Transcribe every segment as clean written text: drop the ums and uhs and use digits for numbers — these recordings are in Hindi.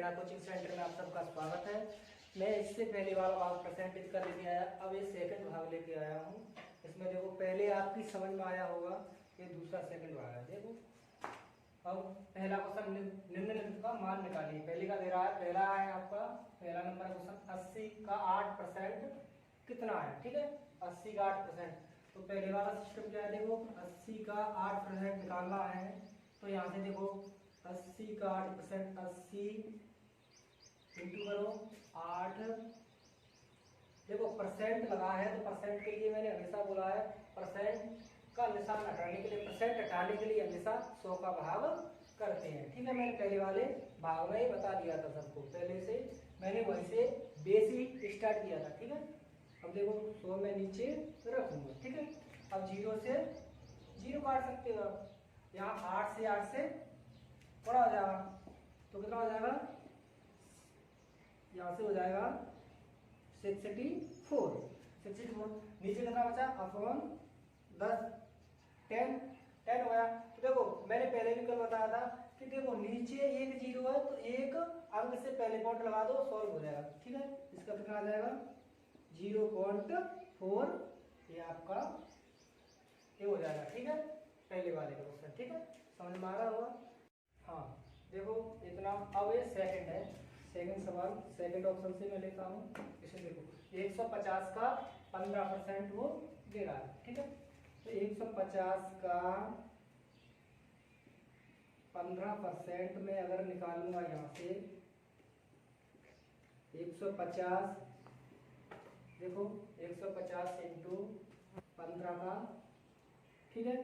प्रेरणा कोचिंग सेंटर में आप सबका स्वागत है। मैं इससे पहले वाला भाग परसेंटेज का लेके आया, अब ये सेकंड भाग लेके आया हूँ। इसमें देखो पहले आपकी समझ में आया होगा, ये दूसरा सेकंड भाग है। देखो अब पहला क्वेश्चन निम्नलिखित का मान निकालिए। पहले का दे रहा है, पहला है आपका पहला नंबर क्वेश्चन 80 का 8% कितना है। ठीक है, 80 का 8%। तो पहले वाला सिस्टम क्या है, देखो 80 का 8% निकालना है। तो यहाँ से देखो 80 का 8%, 80 इंटू करो 8। देखो परसेंट लगा है तो परसेंट के लिए मैंने हमेशा बोला है, परसेंट का निशान हटाने के लिए, परसेंट हटाने के लिए हमेशा 100 का भाग करते हैं। ठीक है, मैंने पहले वाले भाग में ही बता दिया था सबको, पहले से मैंने वहीं से बेसिक स्टार्ट किया था। ठीक है, अब देखो 100 में नीचे रखूंगा। ठीक है, अब 0 से 0 काट सकते हो आप। यहाँ 8 से बड़ा हो जाएगा तो कितना हो जाएगा, यहाँ से हो जाएगा 64। नीचे कितना बचा, अपॉन 10 10 हो गया। तो देखो मैंने पहले भी कल बताया था कि देखो नीचे एक 0 है तो एक अंक से पहले पॉइंट लगा दो, सॉल्व हो जाएगा। ठीक है, इसका कितना आ जाएगा 0.4, ये आपका ये हो जाएगा। ठीक है, पहले वाले का क्वेश्चन। ठीक है, समझ में आ रहा होगा। हाँ देखो इतना। अब ये सेकंड है, सेकंड सवाल सेकंड ऑप्शन से मैं लेता हूँ। इसे देखो 150 का 15% वो दे रहा है। ठीक है, तो 150 का 15% में अगर निकालूंगा यहाँ से 150, देखो 150 इंटू 15 का। ठीक है,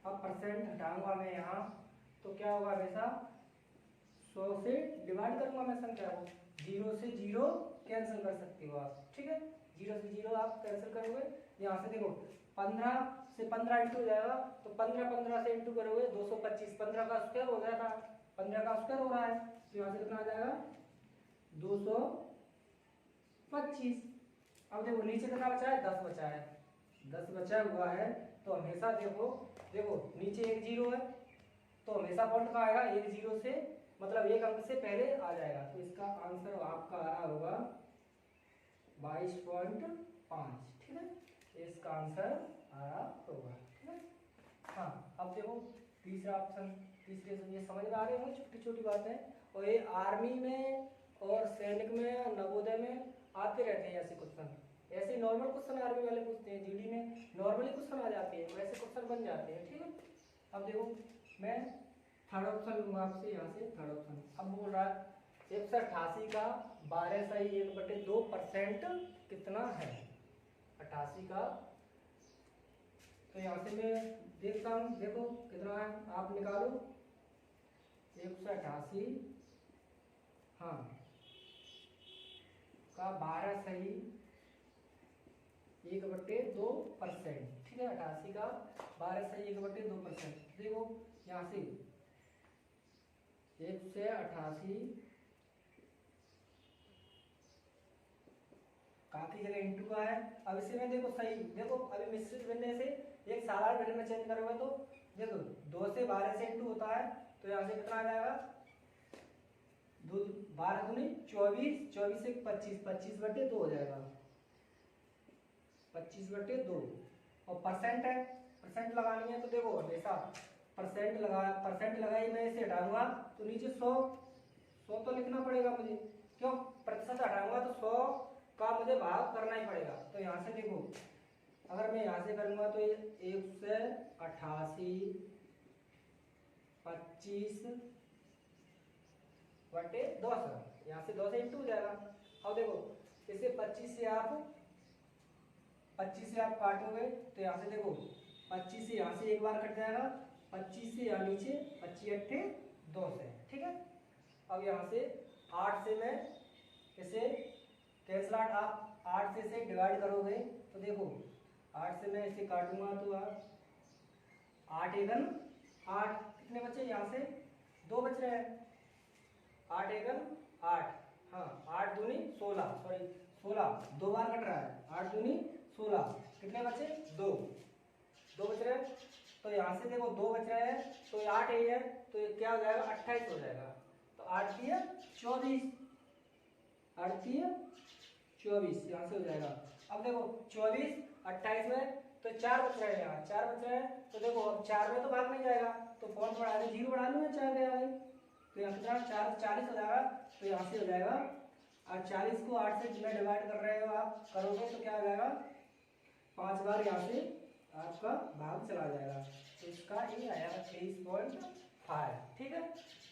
अब परसेंट हटाऊंगा मैं यहाँ तो क्या होगा, हमेशा 100 से डिवाइड करूंगा मैं संख्या को। 0 से 0 कैंसिल कर सकते हो आप। ठीक है, 0 से 0 आप कैंसिल करोगे। यहाँ से देखो 15 से 15 इंटू हो जाएगा, तो 15 से इंटू करोगे 225। 15 का स्क्वायर हो गया था, 15 का स्क्वायर हो रहा है, तो यहाँ से कितना आ जाएगा 225। अब देखो नीचे कितना बचा है, 10 बचा है। 10 बचा हुआ है तो हमेशा देखो नीचे एक 0 है तो हमेशा पॉइंट कहाँ आएगा, एक 0 से मतलब एक अंक से पहले आ जाएगा। तो इसका आंसर आपका आ रहा होगा 22.5। ठीक है, इसका आंसर आ रहा होगा। ठीक है, हाँ अब देखो तीसरा ऑप्शन, तीसरे से ये समझ में आ रहे होंगे छोटी छोटी बातें। और ये आर्मी में और सैनिक में नवोदय में आते रहते हैं ऐसे क्वेश्चन। ऐसे नॉर्मल क्वेश्चन आर्मी वाले पूछते हैं, जीडी में नॉर्मली क्वेश्चन आ जाते हैं, वैसे क्वेश्चन बन जाते हैं। ठीक है, अब देखो मैं थर्ड ऑप्शन लूंगा आपसे, यहाँ से थर्ड ऑप्शन। अब बोल रहा है 188 का 12/1/2% कितना है। 88 का, तो यहाँ से मैं देखता हूँ, देखो कितना है आप निकालो। 188 हाँ का 12/1/2%। ठीक है, 88 का 12/1/2%। देखो यहाँ से 188 काफी जगह इंटू का है। अब इसे में देखो सही, देखो अभी मिश्रित भिन्न से एक साधारण भिन्न में चेंज करोगे तो देखो 2 से 12 से इंटू होता है, तो यहाँ से कितना आ जाएगा 12 दूनी 24, 24 से 25, 25/2 हो जाएगा, 25/2। और परसेंट है, परसेंट लगानी है तो देखो हमेशा परसेंट लगाई, मैं इसे हटाऊंगा तो नीचे 100 तो लिखना पड़ेगा मुझे, क्यों प्रतिशत हटाऊंगा तो 100 का मुझे भाग करना ही पड़ेगा। तो यहाँ से देखो अगर मैं यहाँ से करूंगा तो 188 25/200, यहाँ से 2 से इंटू हो जाएगा। अब देखो इसे 25 से आप काटोगे तो यहाँ से देखो 25 से यहाँ से एक बार कट जाएगा, 25 से यहाँ नीचे 25 2 से। ठीक है, अब यहाँ से 8 से मैं इसे कैंसिल, आप 8 से इसे डिवाइड करोगे तो देखो 8 से मैं इसे काटूंगा तो आप 8 एकन 8 कितने बचे, यहाँ से 2 बच रहे हैं, 8 एकन 8, हाँ 8 दूनी 16, सॉरी 16 2 बार कट रहा है, 8 दूनी 16 कितने बचे 2 बच रहे हैं। तो यहाँ से देखो 2 बच रहे हैं तो 8 है तो ये क्या हो जाएगा 28 हो जाएगा। तो 8 तिया 24, 8 तिया 24, यहाँ से हो जाएगा। अब देखो 24 28 में तो 4 बच रहे हैं, यहाँ 4 बच रहे हैं, तो देखो अब 4 में तो भाग नहीं जाएगा, तो पॉइंट बढ़ा दे, 0 बढ़ा लूँ, 4 गया भाई, तो यहाँ कितना 4 40 हो जाएगा, तो यहाँ से हो जाएगा। और 40 को 8 से जितना डिवाइड कर रहे हो आप करोगे तो क्या हो जाएगा, 5 बार यहाँ से आपका भाग चला जाएगा, तो इसका ये आएगा 23.5। ठीक है,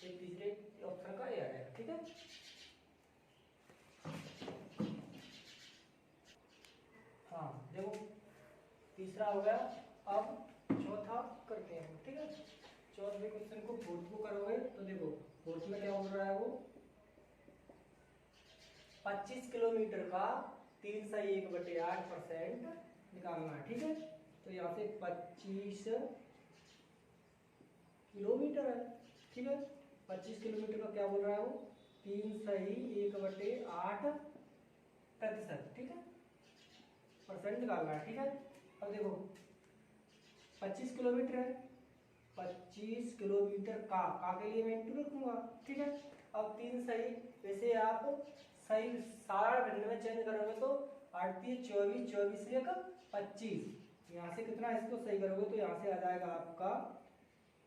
ये तीसरे ऑप्शन का ये आएगा। ठीक है, हाँ देखो तीसरा हो गया। अब चौथा करते हैं। ठीक है, चौथे क्वेश्चन को फोर्थ को करोगे तो देखो फोर्थ में क्या बोल रहा है वो, 25 किलोमीटर का 3/1/8% निकालना है। ठीक है, तो यहाँ से 25 किलोमीटर है। ठीक है, 25 किलोमीटर का क्या बोल रहा है वो, 3/1/8%। ठीक है, परसेंट निकालना है। ठीक है, अब देखो 25 किलोमीटर है, 25 किलोमीटर का के लिए मैं इंटू रखूंगा। ठीक है, अब 3 सही, वैसे आप सही सारा भिन्न में चेंज करोगे तो 8 3 24, 24 से 25, यहाँ से कितना इसको सही करोगे तो यहाँ से आ जाएगा आपका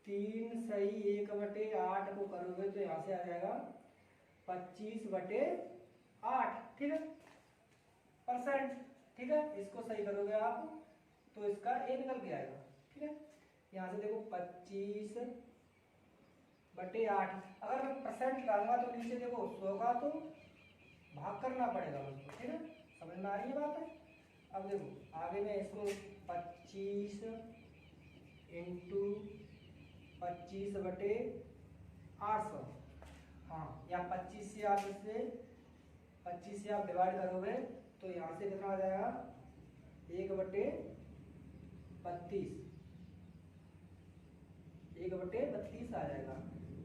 3/1/8 को करोगे तो यहाँ से आ जाएगा 25/8। ठीक है, परसेंट। ठीक है, इसको सही करोगे आप तो इसका ए निकल के आएगा। ठीक है, यहाँ से देखो 25/8, अगर मैं परसेंट निकालूंगा तो नीचे देखो 100 का तो भाग करना पड़ेगा मुझको। ठीक है, समझ में आ रही है बात है। अब देखो आगे में इसको 25 इंटू 25/800, हाँ या 25 से आप इससे 25 से आप डिवाइड करोगे तो यहाँ से कितना आ जाएगा 1/32, 1/32 आ जाएगा।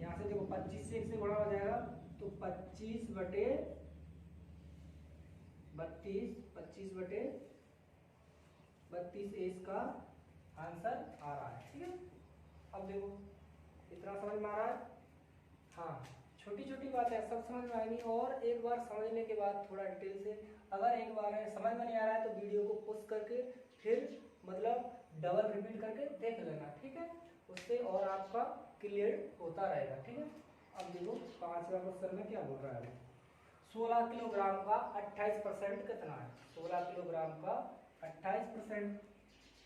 यहाँ से देखो 25 से 1 से गुणा हो जाएगा तो 25/32, 25/32 इसका आंसर आ रहा है। ठीक है, अब देखो इतना समझ में आ रहा है। हाँ, छोटी छोटी बात है, सब समझ में आएंगी, और एक बार समझने के बाद थोड़ा डिटेल से, अगर एक बार है समझ में नहीं आ रहा है तो वीडियो को पॉज करके फिर मतलब डबल रिपीट करके देख लेना। ठीक है, उससे और आपका क्लियर होता रहेगा। ठीक है, अब देखो 5वां क्वेश्चन में क्या बोल रहा है, 16 किलोग्राम का 28% कितना है, 16 किलोग्राम का 28%,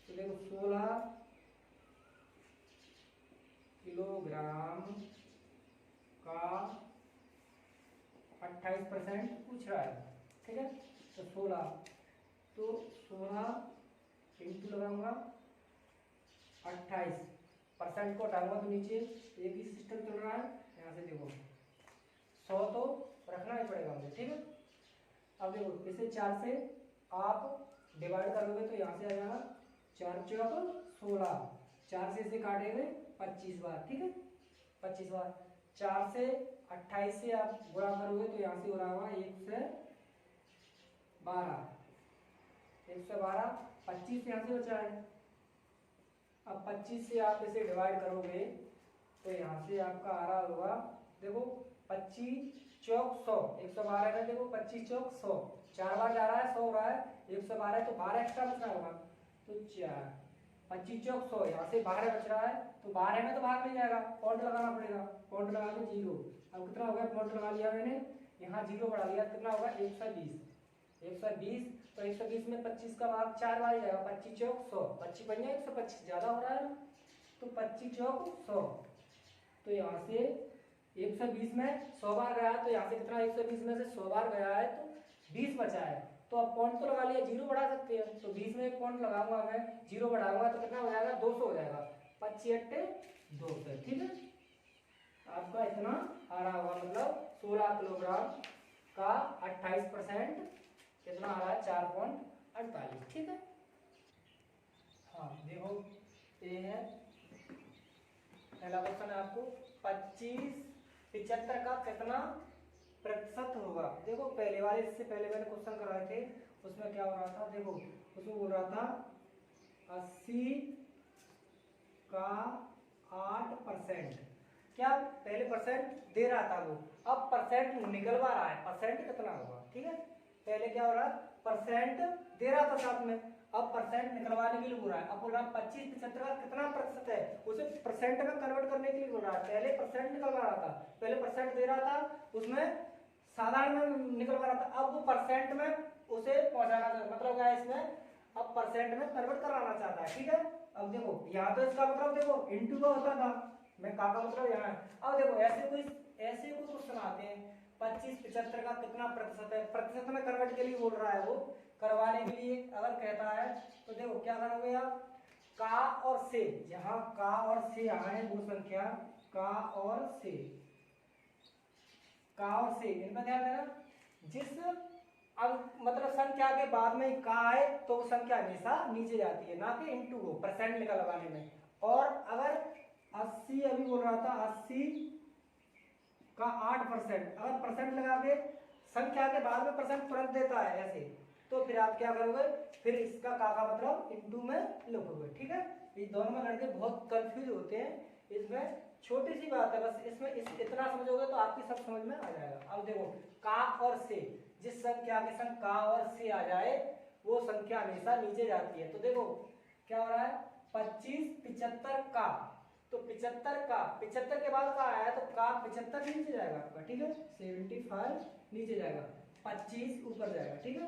तो देखो 16 किलोग्राम का 28% पूछ रहा है। ठीक है, तो 16 इंटू लगाऊंगा 28% को हटाऊंगा तो नीचे एक ही सिस्टम चल रहा है, यहाँ से देखो 100 तो रखना ही पड़ेगा मुझे। ठीक है, अब देखो इसे 4 से आप डिवाइड करोगे तो यहाँ से आ जाएगा 4 चौक 16, 4 से इसे काटेंगे 25 बार। ठीक है, 25 बार, 4 से 28 से आप गुणा करोगे तो यहाँ से हो रहा होगा 1 से 12, 25 यहाँ से बचा है। अब 25 से आप इसे डिवाइड करोगे तो यहाँ से आपका आ रहा होगा, देखो 25 चौक 100, 112 में देखो 25 चौक 100, 4 बार जा रहा है 100 हो रहा है, 112 तो 12 एक्स्ट्रा बचना होगा, तो 4 25 चौक 100, यहाँ से 12 बच रहा है, तो 12 में तो भाग नहीं जाएगा, पॉइंट लगाना पड़ेगा, पॉइंट लगा के 0। अब कितना हो गया, पॉइंट लगा लिया मैंने, यहाँ 0 बढ़ा दिया, कितना होगा 120, 120, तो 120 में 25 का भाग 4 बार जाएगा, 25 चौक 100, 25 बन जाए 125, ज्यादा हो रहा है ना, तो 25 चौक 100, तो यहाँ से 120 में 100 बार गया, तो यहाँ से कितना 120 में से 100 बार गया है तो 20 बचा है, तो अब पॉइंट तो लगा लिया, 0 बढ़ा सकते हैं, तो 20 में एक पॉइंट लगाऊंगा मैं, 0 बढ़ाऊंगा तो कितना हो जाएगा 200 हो जाएगा, 25 200। ठीक है, आपका इतना आ रहा होगा, मतलब 16 किलोग्राम का 28% कितना आ रहा है 4.48। ठीक है, हाँ देखो ये है पहला क्वेश्चन है आपको, 75 का कितना प्रतिशत होगा। देखो पहले वाले, इससे पहले मैंने क्वेश्चन कराए थे उसमें क्या हो रहा था, देखो उसमें बोल रहा था 80 का 8%, क्या पहले परसेंट दे रहा था वो, अब परसेंट निकलवा रहा है, परसेंट कितना होगा, ठीक है। पहले क्या हो रहा है, परसेंट दे रहा था साथ में, अब परसेंट निकलवाने के लिए बोल रहा है। अब बोल रहा है 25 75 का कितना प्रतिशत है, उसे परसेंट में कन्वर्ट करने के लिए बोल रहा है। पहले परसेंट निकलवा रहा था, पहले परसेंट दे रहा था, उसमें साधारण में निकलवा रहा था, अब वो परसेंट में उसे पहुंचाना चाहता है, मतलब क्या है इसमें, अब परसेंट में कन्वर्ट कराना चाहता है, ठीक है। अब देखो यहाँ तो इसका मतलब देखो इंटू का होता था, मैं का मतलब यहाँ है। अब देखो ऐसे कोई क्वेश्चन आते हैं 25 75 का कितना प्रतिशत है, प्रतिशत में कन्वर्ट के लिए बोल रहा है वो, करवाने के लिए अगर कहता है तो देखो क्या करोगे आप, का और से, जहां का और से आए वो संख्या, का और से, का और से, इनका ध्यान देना। जिस मतलब संख्या के बाद में का आए तो संख्या हमेशा नीचे जाती है, ना कि इंटू हो परसेंट निकलवाने में। और अगर 80 अभी बोल रहा था 80 का 8%, अगर परसेंट लगा के संख्या के बाद में परसेंट तुरंत देता है ऐसे, तो फिर आप क्या करोगे, फिर इसका का मतलब इंटू में लिखोगे, ठीक है। ये दोनों में लड़के बहुत कंफ्यूज होते हैं, इसमें छोटी सी बात है, बस इसमें इतना समझोगे तो आपकी सब समझ में आ जाएगा। अब देखो का और से, जिस संख्या के संग का और से आ जाए वो संख्या हमेशा नीचे जाती है। तो देखो क्या हो रहा है, 25 75 का, तो 75 का 75 के बाद का आया तो का 75 नीचे जाएगा आपका, ठीक है। 75 नीचे जाएगा, 25 ऊपर जाएगा, ठीक है।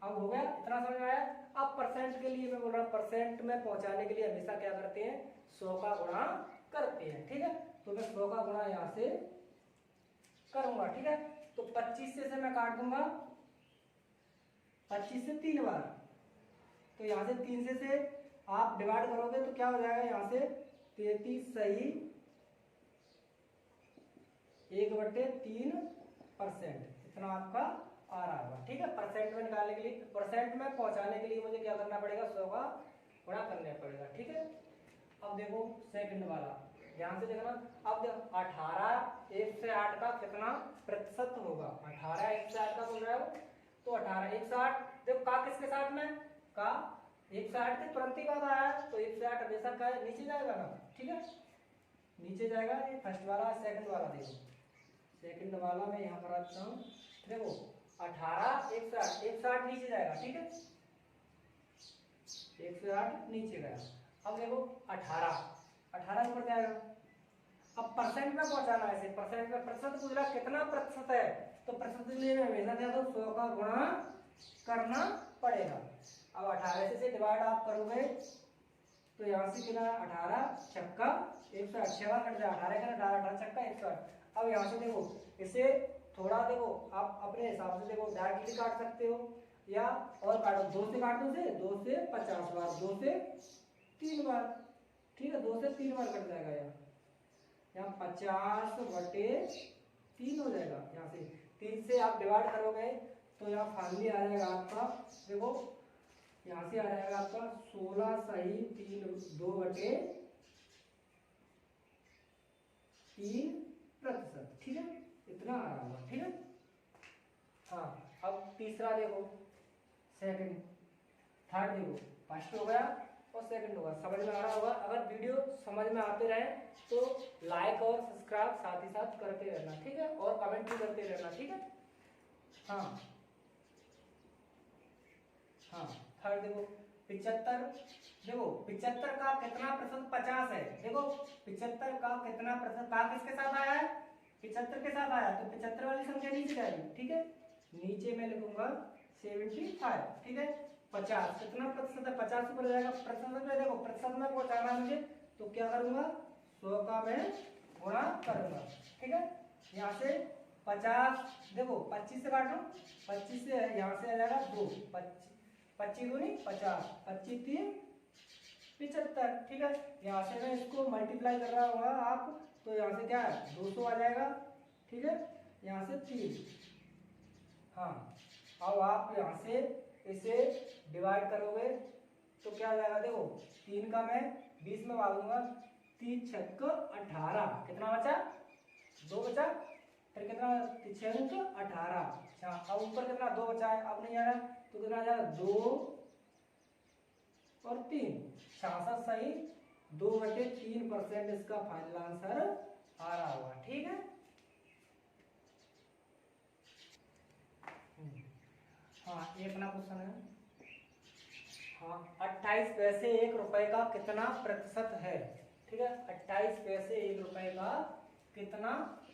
अब हो गया, इतना समझ में आया। अब परसेंट के लिए मैं बोल रहा हूँ, परसेंट में पहुंचाने के लिए हमेशा क्या करते हैं, 100 का गुणा करते हैं, ठीक है। तो मैं 100 का गुणा यहाँ से करूंगा, ठीक है। तो 25 से मैं काट दूंगा, 25 से 3 बार, तो यहाँ से 3 से आप डिवाइड करोगे तो क्या हो जाएगा, यहाँ से 33 सही 1/3%, इतना आपका आ रहा होगा, ठीक है। परसेंट में निकालने के लिए, परसेंट में पहुंचाने के लिए मुझे क्या करना पड़ेगा, 100 का गुणा करना पड़ेगा, ठीक है। अब देखो सेकंड वाला, ध्यान से देखना। अब देखो 18 1 से 8 का कितना प्रतिशत होगा, 18 1 से 8 का बोल रहा है तो 18 1 से 8, देखो का किसके साथ में, का 1 से 8 के तुरंत ही बाद आया तो 1 से 8 हमेशा का नीचे जाएगा ना, ठीक है, नीचे जाएगा। ये फर्स्ट वाला, सेकंड वाला देखो, सेकंड वाला मैं यहाँ पर आता हूँ, देखो 18 1 से 8, 1 से 8 नीचे जाएगा, ठीक है, 1 से 8 नीचे गया। अब देखो 18 ऊपर जाएगा। अब परसेंट में पहुंचाना है, इसे परसेंट में, प्रतिशत पूछ रहा कितना प्रतिशत है, तो प्रतिशत के लिए मैं हमेशा क्या दो, 100 का गुणा करना पड़ेगा। अब 18 से डिवाइड आप करोगे तो यहाँ से कितना, 18 छक्का 108, 6 बार कट जाए, 18 का 18 छक्का 108। अब यहाँ से देखो इसे थोड़ा देखो आप अपने हिसाब से देखो, डायरेक्टली काट सकते हो या और काटो, 2 से काट दो, 2 से 50 बार, 2 से 3 बार, ठीक है, 2 से 3 बार कट जाएगा। यहाँ 50/3 हो जाएगा। यहाँ से 3 से आप डिवाइड करोगे तो यहाँ फाइनली आ जाएगा आपका, देखो यहाँ से आ जाएगा आपका 16 सही 2/3%, ठीक है, इतना आ रहा होगा, ठीक है। हाँ अब तीसरा देखो, सेकंड थर्ड देखो, फर्स्ट हो गया और सेकंड होगा, समझ में आ रहा होगा। अगर वीडियो समझ में आते रहे तो लाइक और सब्सक्राइब साथ ही साथ करते रहना, ठीक है, और कमेंट भी करते रहना, ठीक है। हाँ हाँ थर्ड देखो 75, देखो 75 का कितना प्रतिशत 50 है, देखो 75 का कितना प्रतिशत, का किसके साथ आया है, 75 के साथ आया, तो 75 वाली संख्या नीचे जाएगी, ठीक है। नीचे मैं लिखूंगा 75, ठीक है। 50 कितना प्रतिशत है, 50 ऊपर जाएगा, प्रतिशत में देखो प्रतिशत में पहुंचाना मुझे, तो क्या करूंगा, 100 का मैं गुणा करूंगा, ठीक है। यहाँ से 50, देखो 25 से काटो, 25 से यहाँ से आ जाएगा 2, 25 दूनी 50, 25 3 75, ठीक है। यहाँ से मैं इसको मल्टीप्लाई कर रहा होगा आप, तो यहाँ से क्या है 200 आ जाएगा, ठीक है, यहाँ से 3। हाँ अब आप यहाँ से इसे डिवाइड करोगे तो क्या आ जाएगा, देखो 3 का मैं 20 में भागूंगा, 3 छक्का 18, कितना बचा, 2 बचा, फिर कितना 6 18। अच्छा अब ऊपर कितना 2 बचा है, अब नहीं आ रहा तो कितना आ जाएगा 2 और 3, 66 सही 2/3% इसका फाइनल आंसर आ रहा होगा, ठीक है। हाँ, ये अपना क्वेश्चन है। हाँ, 28 पैसे 1 रुपए का कितना प्रतिशत है, ठीक है। 28 पैसे 1 रुपए का कितना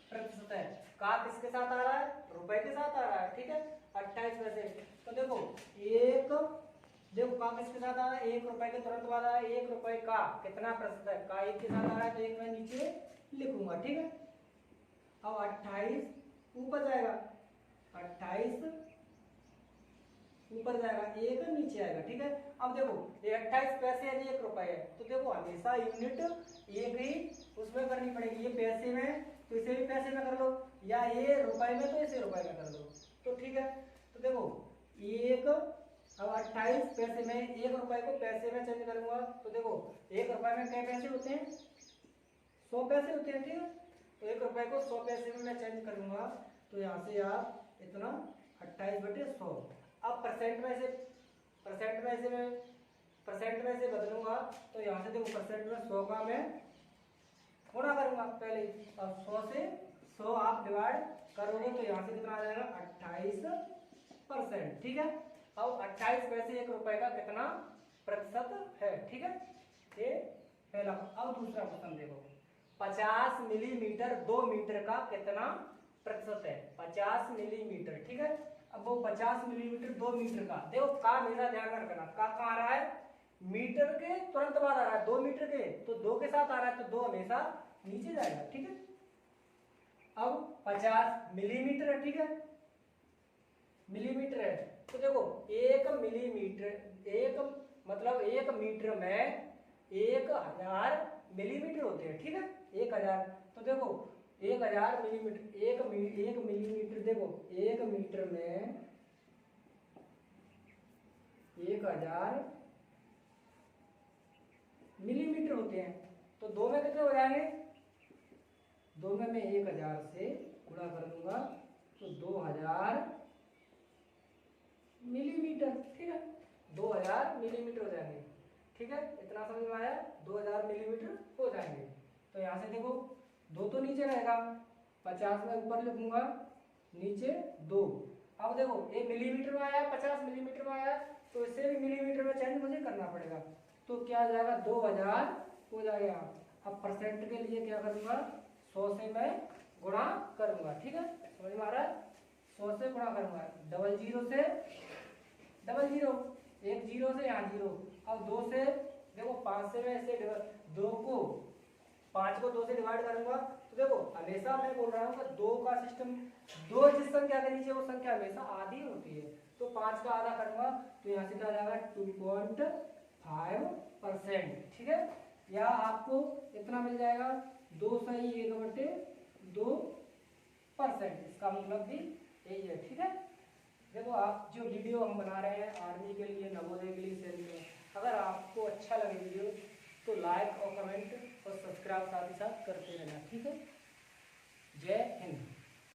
प्रतिशत है। का किसके साथ आ रहा है, रुपए के साथ आ रहा है, ठीक है। 28 पैसे, तो देखो एक, देखो का किसके साथ आ रहा है, 1 रुपए के तुरंत बाद आ रहा है, 1 रुपए का कितना प्रतिशत है, का 1 के साथ आ रहा है, तो एक मैं नीचे लिखूंगा, ठीक है। अब 28 ऊपर जाएगा, 28 ऊपर जाएगा, एक नीचे आएगा, ठीक है। अब देखो ये 28 पैसे यदि 1 रुपए है, तो देखो हमेशा यूनिट एक ही उसमें करनी पड़ेगी। ये पैसे में तो इसे भी पैसे में कर लो, या ये रुपए में तो इसे रुपए में कर लो, तो ठीक है। तो देखो एक, अब 28 पैसे में 1 रुपए को पैसे में चेंज करूंगा, तो देखो 1 रुपए में क्या पैसे होते हैं, 100 पैसे होते हैं, ठीक है। तो 1 रुपए को 100 पैसे में मैं चेंज करूंगा, तो यहाँ से आप इतना 28/100। अब परसेंट में से बदलूंगा, तो यहाँ से देखो परसेंट में 100 का मैं गुणा करूंगा पहले। अब 100 से 100 आप डिवाइड करोगे, तो यहाँ से कितना आ जाएगा 28%, ठीक है। अब 28 पैसे 1 रुपए का कितना प्रतिशत है, ठीक है। ये पहला। अब दूसरा क्वेश्चन देखो, 50 मिलीमीटर 2 मीटर का कितना प्रतिशत है, 50 मिलीमीटर, ठीक है। अब वो 50 मिलीमीटर 2 मीटर का, देखो का हमेशा ध्यान रखना, का कहाँ आ रहा है, मीटर के तुरंत बाद आ रहा है, 2 मीटर के तो 2 के साथ आ रहा है, तो 2 हमेशा नीचे जाएगा, ठीक है। अब 50 मिलीमीटर है, ठीक है, मिलीमीटर है, तो देखो 1 मिलीमीटर, एक मतलब 1 मीटर में 1000 मिलीमीटर होते हैं, ठीक है, 1000। तो देखो 1000 मिलीमीटर, एक मिलीमीटर, देखो 1 मीटर में 1000 मिलीमीटर होते हैं, तो 2 में कितने हो जाएंगे, 2 में मैं 1000 से गुणा कर दूंगा, तो 2000 मिलीमीटर, ठीक है, 2000 मिलीमीटर हो जाएंगे, ठीक है। इतना समझ में आया, 2000 मिलीमीटर हो जाएंगे। तो यहाँ से देखो 2 तो नीचे रहेगा, 50 में ऊपर लिखूंगा, नीचे 2। अब देखो ये मिलीमीटर में आया, 50 मिलीमीटर में आया, तो इसे भी मिलीमीटर में चेंज मुझे करना पड़ेगा, तो क्या आ जाएगा 2000 हो जाएगा। अब परसेंट के लिए क्या करूंगा, 100 से मैं गुणा करूंगा, ठीक है, समझ में आ रहा है, 100 से गुणा करूंगा, 00 से 00, एक 0 से यहाँ 0। अब 2 से देखो 5 से मैं ऐसे 2 को 5 को 2 से डिवाइड करूंगा, तो देखो हमेशा मैं बोल रहा हूँ कि 2 का सिस्टम, 2 जिस संख्या के नीचे वो संख्या हमेशा आधी होती है, तो 5 का आधा करूंगा, तो यहाँ से क्या जाएगा 2.5%, ठीक है। या आपको इतना मिल जाएगा 2 सही 1/2%, इसका मतलब भी यही है, ठीक है। देखो आप जो वीडियो हम बना रहे हैं आर्मी के लिए, नवोदय के लिए, सैनिक के लिए, अगर आपको अच्छा लगे वीडियो तो लाइक और कमेंट और सब्सक्राइब साथ ही साथ करते रहना, ठीक है। जय हिंद।